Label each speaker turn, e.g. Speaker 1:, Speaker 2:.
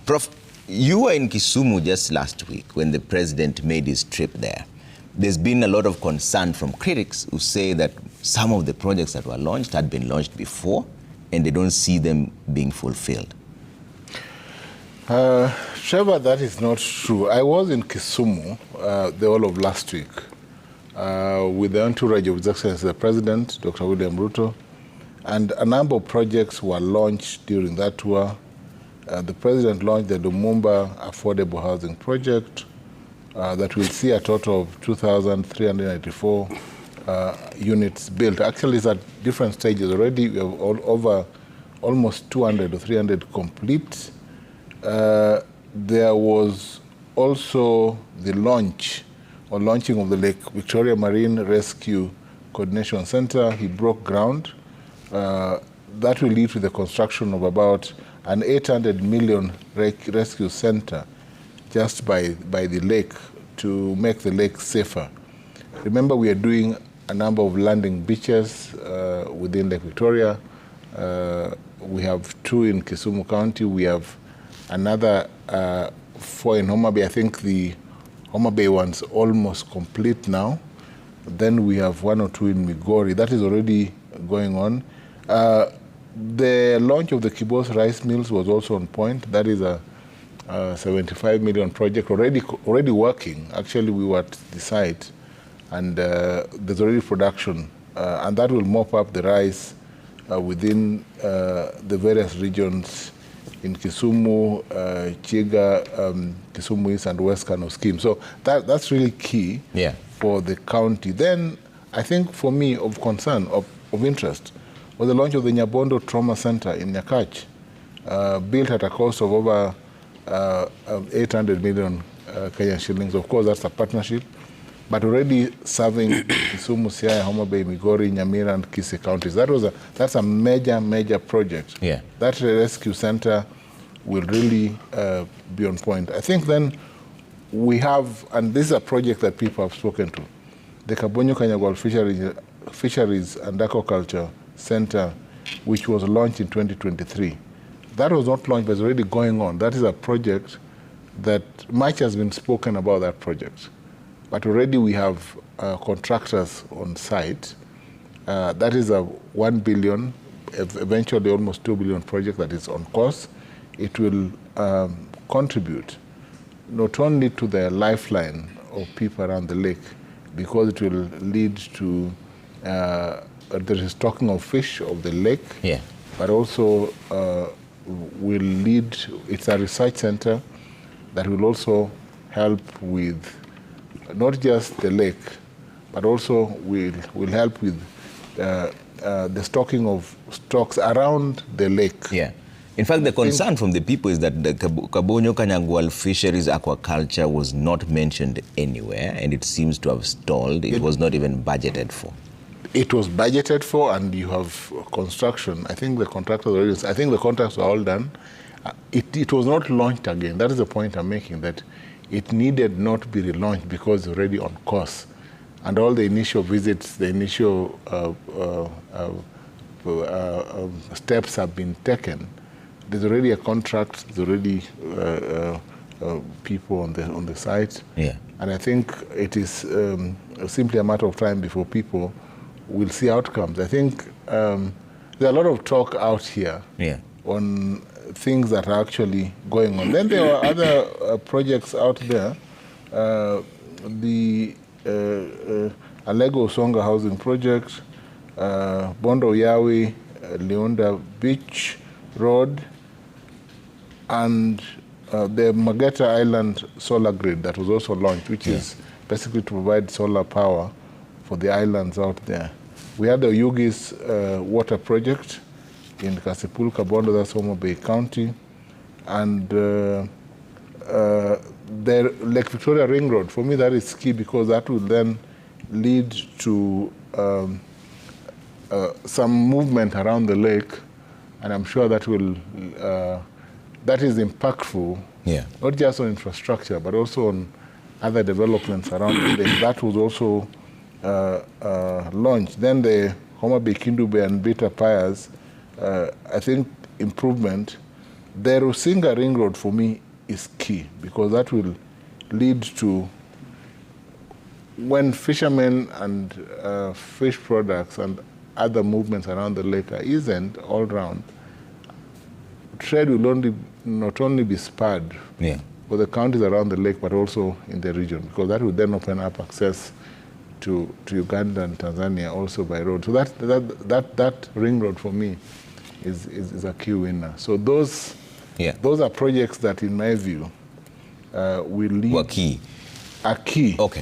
Speaker 1: Prof, you were in Kisumu just last week when the president made his trip there. There's been a lot of concern from critics who say that some of the projects that were launched had been launched before and they don't see them being fulfilled.
Speaker 2: Trevor, that is not true. I was in Kisumu the whole of last week with the entourage of His Excellency the President, Dr. William Ruto, and a number of projects were launched during that tour. The President launched the Lumumba Affordable Housing Project that will see a total of 2,394 units built. Actually, it's at different stages already. We have over almost 200 or 300 complete. There was also the launching of the Lake Victoria Marine Rescue Coordination Center. He broke ground. That will lead to the construction of about an 800 million rescue center just by the lake to make the lake safer. Remember, we are doing a number of landing beaches within Lake Victoria. We have 2 in Kisumu County. We have another 4 in Homa Bay. I think the Homa Bay one's almost complete now. Then we have 1 or 2 in Migori. That is already going on. The launch of the Kibos rice mills was also on point. That is a 75 million project already working. Actually, we were at the site, and there's already production, and that will mop up the rice within the various regions in Kisumu, Chiga, Kisumu East and West Kano scheme. So that's really key for the county. Then I think for me of concern, of interest, was the launch of the Nyabondo Trauma Center in Nyakach, built at a cost of over 800 million Kenyan shillings. Of course, that's a partnership, but already serving Kisumu, Siaya, Homa Bay, Migori, Nyamira, and Kisii counties. That's a major project.
Speaker 1: Yeah.
Speaker 2: That rescue center will really be on point. I think then we have, and this is a project that people have spoken to, the Kabonyo Kanyagwal Fisheries and Aquaculture Center, which was launched in 2023. That was not launched, but it's already going on. That is a project that much has been spoken about that project. But already we have contractors on site. That is a 1 billion, eventually almost 2 billion project that is on course. It will contribute not only to the lifeline of people around the lake, because it will lead to the restocking of fish of the lake, but also will lead, it's a research center that will also help with not just the lake, but also will help with the stocking of stocks around the lake.
Speaker 1: Yeah. In fact, the concern from the people is that the Kabonyo Kanyagwal Fisheries Aquaculture was not mentioned anywhere, and it seems to have stalled. It was not even budgeted for.
Speaker 2: It was budgeted for, and you have construction. I think the contractors already, I think the contracts were all done. It was not launched again. That is the point I'm making, that it needed not be relaunched because it's already on course. And all the initial visits, the initial steps have been taken. There's already a contract, there's already people on the site.
Speaker 1: Yeah.
Speaker 2: And I think it is simply a matter of time before people will see outcomes. I think there's a lot of talk out here on things that are actually going on. Then there are other projects out there. The Alego Songa Housing Project, Bondo Yawi, Leonda Beach Road, and the Mageta Island solar grid that was also launched, which is basically to provide solar power for the islands out there. We had the Yugis water project in Kasipul, Kabondo, that's Homa Bay County, and the Lake Victoria Ring Road. For me, that is key because that will then lead to some movement around the lake, and I'm sure that will that is impactful, not just on infrastructure, but also on other developments around the lake. That was also launched. Then the Homa Bay, Kindube, and Beta Piers, I think improvement The Rusinga Ring Road for me is key because that will lead to when fishermen and fish products and other movements around the lake are eased all round, trade will not only be spurred for the counties around the lake, but also in the region, because that will then open up access to Uganda and Tanzania also by road. So that ring road for me is a key winner. So those are projects that, in my view, will lead.
Speaker 1: Were key.
Speaker 2: Are key.
Speaker 1: Okay.